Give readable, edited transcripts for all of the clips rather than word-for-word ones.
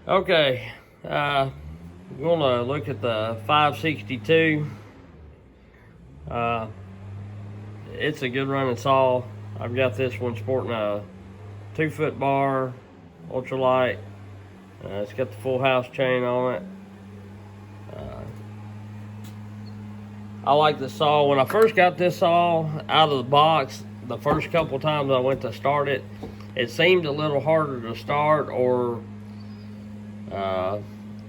Okay, we're gonna look at the 562. It's a good running saw. I've got this one sporting a 2-foot bar, ultralight. It's got the full house chain on it. I like the saw. When I first got this saw out of the box, the first couple times I went to start it, it seemed a little harder to start, or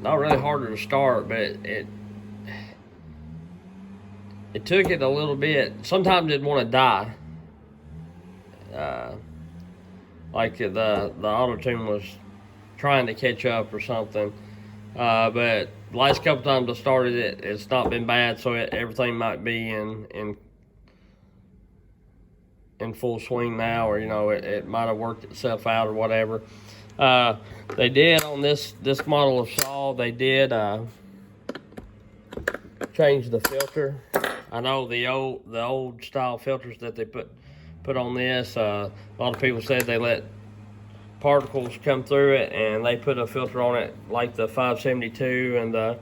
not really harder to start, but it took it a little bit. Sometimes it'd want to die, like the auto tune was trying to catch up or something. But the last couple times I started it, it's not been bad. So everything might be in full swing now, or it might have worked itself out or whatever. They did on this model of saw. They did change the filter. I know the old style filters that they put on this. A lot of people said they let particles come through it, and they put a filter on it like the 572 and the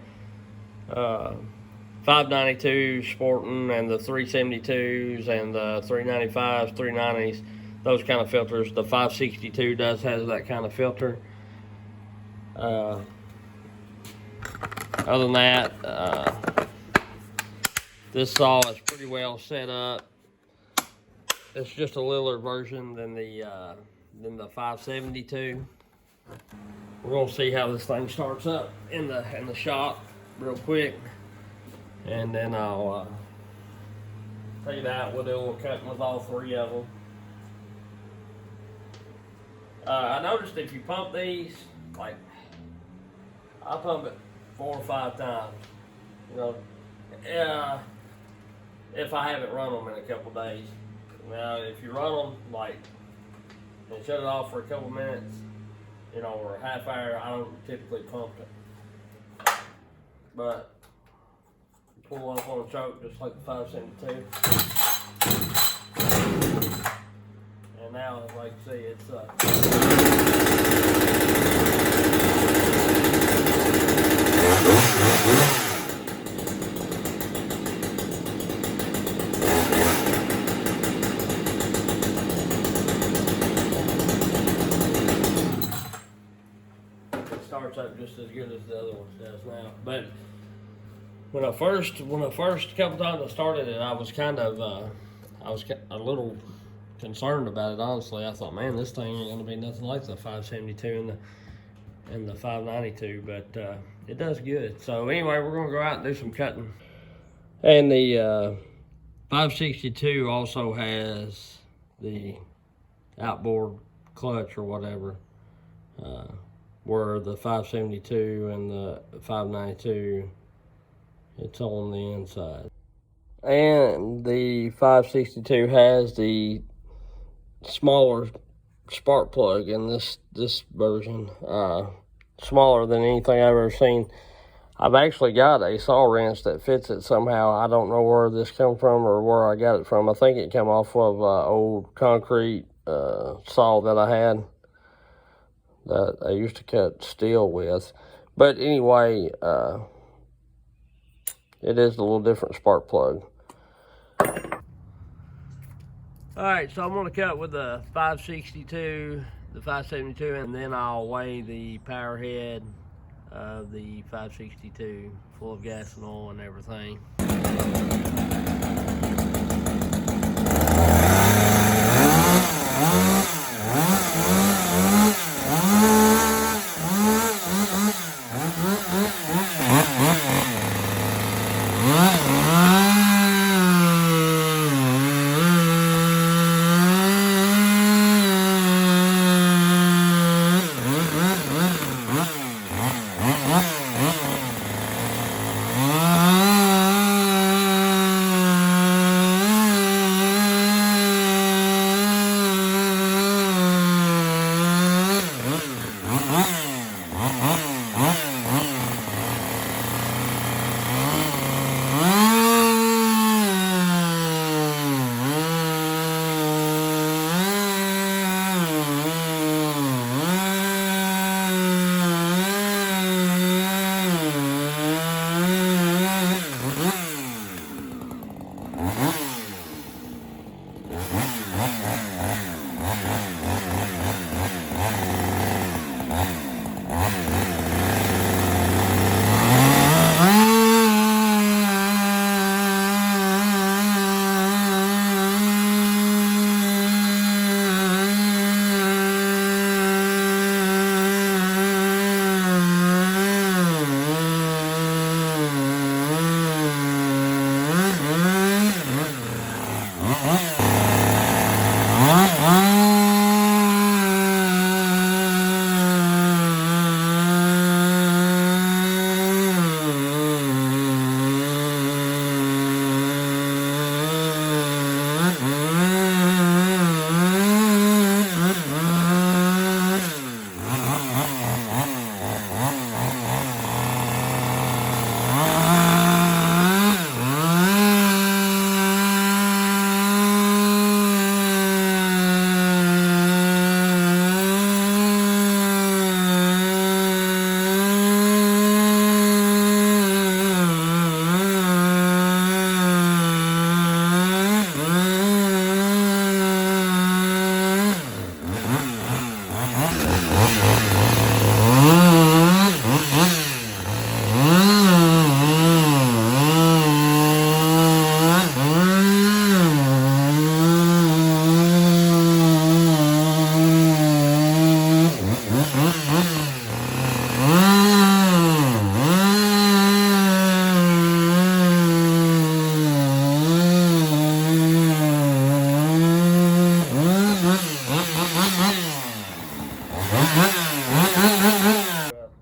592 sporting, and the 372s and the 395s, 390s, those kind of filters. The 562 has that kind of filter. Other than that, this saw is pretty well set up. It's just a littler version than the 572. We're gonna see how this thing starts up in the shop real quick, and then I'll tell you that we'll do a little cutting with all three of them. I noticed if you pump these, like I pump it 4 or 5 times, if I haven't run them in a couple days. Now, if you run them and shut it off for a couple minutes, or a half hour, I don't typically pump it. But pull up on a choke just like the 572. And now, as I can see, it's starts up just as good as the other one does now. But when I first couple times I started it, I was a little concerned about it, honestly. I thought, man, this thing ain't gonna be nothing like the 572 and the 592, but it does good. So anyway, we're gonna go out and do some cutting. And the 562 also has the outboard clutch or whatever, where the 572 and the 592, it's on the inside. And the 562 has the smaller spark plug in this version, smaller than anything I've ever seen. I've actually got a saw wrench that fits it somehow. I don't know where this came from or where I got it from. I think it came off of old concrete saw that I had that I used to cut steel with. But anyway, it is a little different spark plug. Alright, so I'm going to cut with the 562, the 572, and then I'll weigh the power head of the 562 full of gas and oil and everything.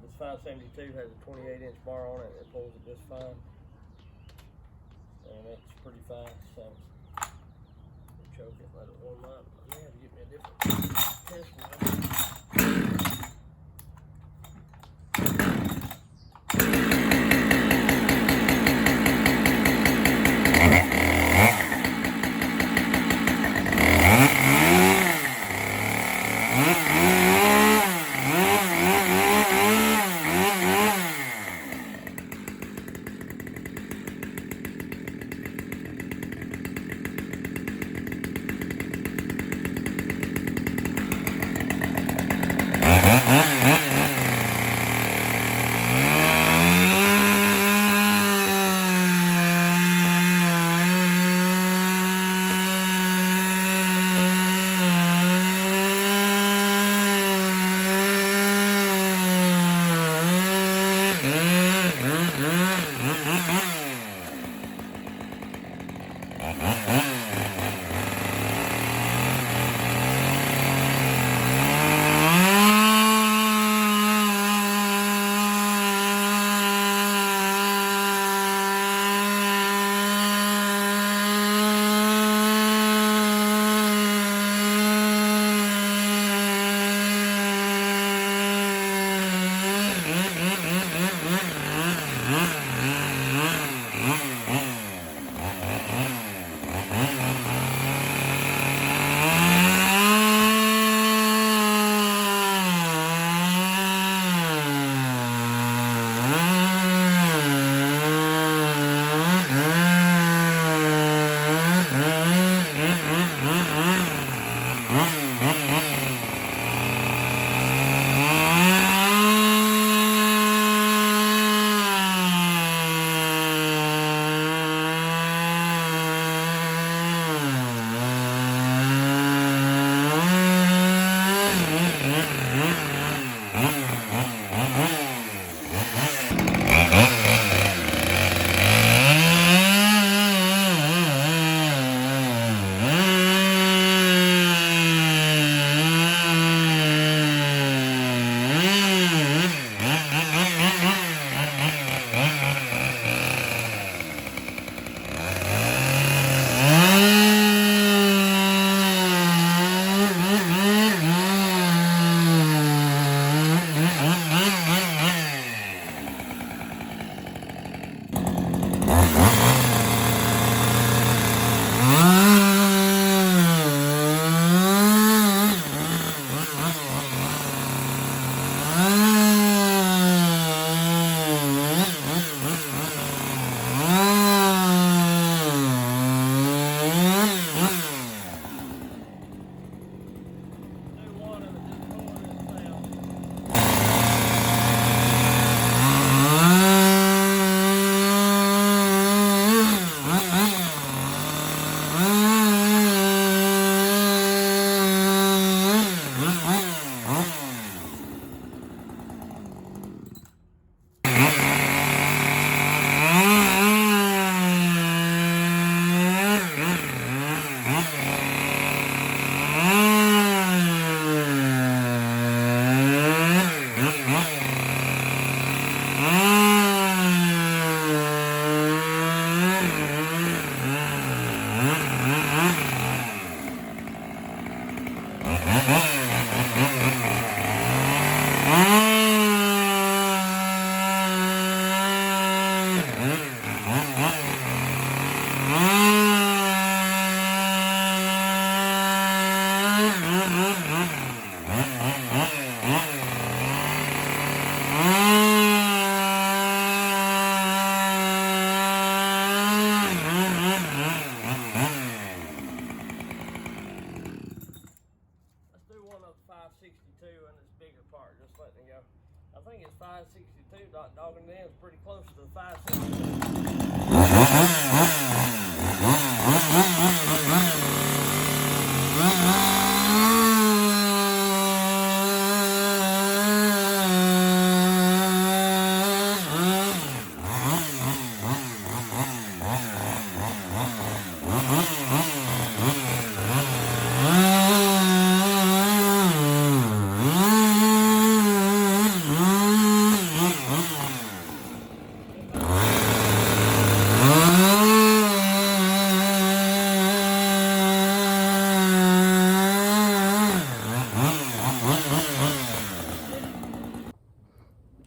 This 572 has a 28-inch bar on it. It pulls it just fine, and it's pretty fast. So choke it, let it warm up. I may have to get me a different test one. 562, dogging it in, it's pretty close to the 562.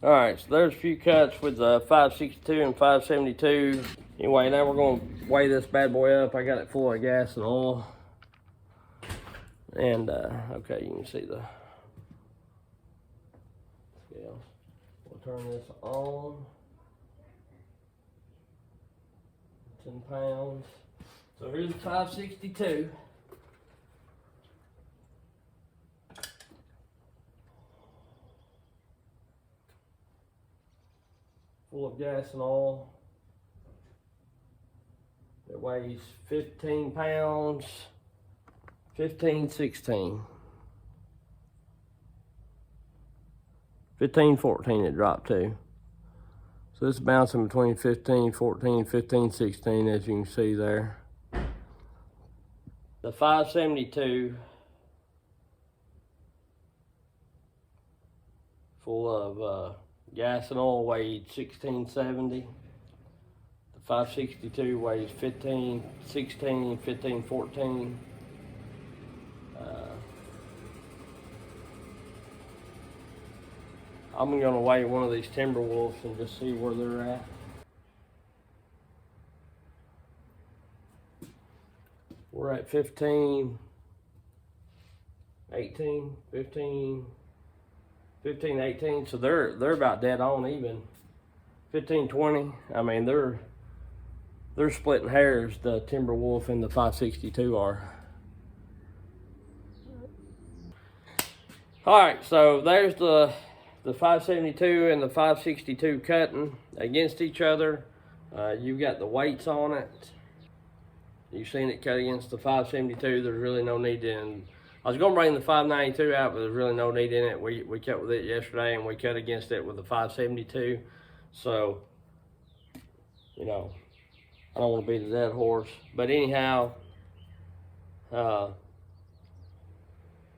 Alright, so there's a few cuts with the 562 and 572. Anyway, now we're going to weigh this bad boy up. I got it full of gas and oil. And, okay, you can see the scales. We'll turn this on. 10 pounds. So here's the 562. Full of gas and oil. It weighs 15 pounds, 15, 16. 15, 14 it dropped to. So it's bouncing between 15, 14, 15, 16 as you can see there. The 572 full of gas and oil weighed 1670. The 562 weighs 15, 16, 15, 14. I'm gonna weigh one of these Timberwolves and just see where they're at. We're at 15, 18, 15, 15, 18, so they're about dead on even. 15, 20, I mean, they're splitting hairs, the Timberwolf and the 562 are. All right, so there's the 572 and the 562 cutting against each other. You've got the weights on it. You've seen it cut against the 572. There's really no need in. I was going to bring the 592 out, but there's really no need in it. We cut with it yesterday, and we cut against it with the 572. So, you know, I don't want to beat a dead horse. But anyhow,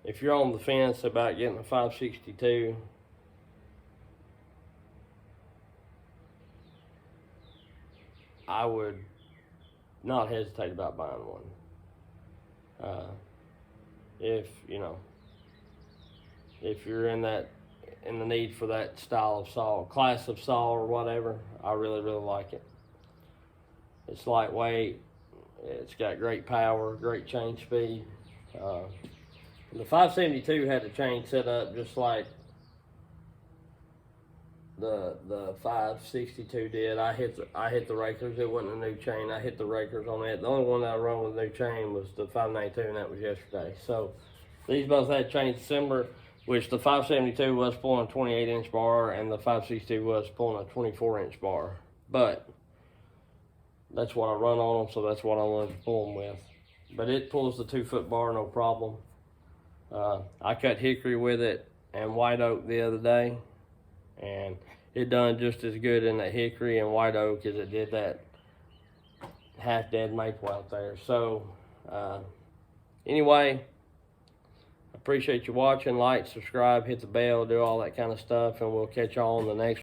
if you're on the fence about getting a 562, I would not hesitate about buying one. If you're in the need for that style of saw, class of saw or whatever, I really like it. It's lightweight. It's got great power, great chain speed. The 572 had the chain set up just like the 562 did. I hit the rakers. It wasn't a new chain. I hit the rakers on it. The only one that I run with a new chain was the 592, and that was yesterday. So these both had chains similar, which the 572 was pulling a 28-inch bar, and the 562 was pulling a 24-inch bar. But that's what I run on them, so that's what I wanted to pull them with. But it pulls the 2-foot bar, no problem. I cut hickory with it and white oak the other day, and it done just as good in the hickory and white oak as it did that half-dead maple out there. So anyway, appreciate you watching. Like, subscribe, hit the bell, do all that kind of stuff, and we'll catch y'all on the next